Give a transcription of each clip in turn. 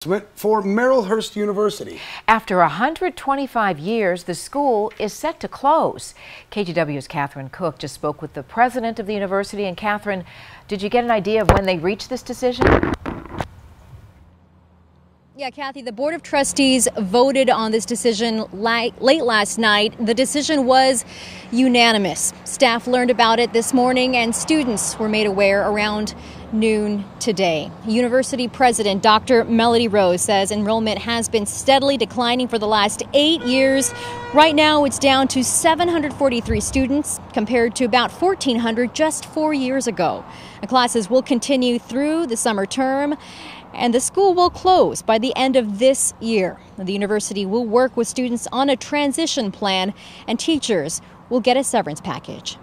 For Marylhurst University. After 125 years, the school is set to close. KGW's Catherine Cook just spoke with the president of the university. And Catherine, did you get an idea of when they reached this decision? Yeah, Kathy, the Board of Trustees voted on this decision late last night. The decision was unanimous. Staff learned about it this morning and students were made aware around noon today. University President Dr. Melody Rose says enrollment has been steadily declining for the last 8 years. Right now, it's down to 743 students compared to about 1,400 just 4 years ago. The classes will continue through the summer term, and the school will close by the end of this year. The university will work with students on a transition plan, and teachers will get a severance package.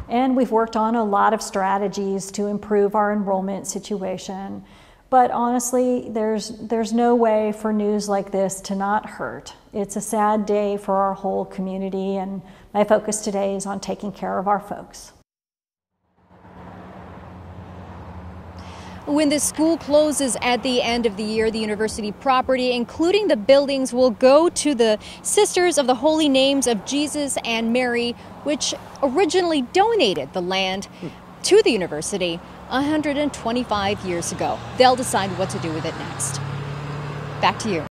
And we've worked on a lot of strategies to improve our enrollment situation. But honestly, there's no way for news like this to not hurt. It's a sad day for our whole community, and my focus today is on taking care of our folks. When the school closes at the end of the year, the university property, including the buildings, will go to the Sisters of the Holy Names of Jesus and Mary, which originally donated the land to the university 125 years ago. They'll decide what to do with it next. Back to you.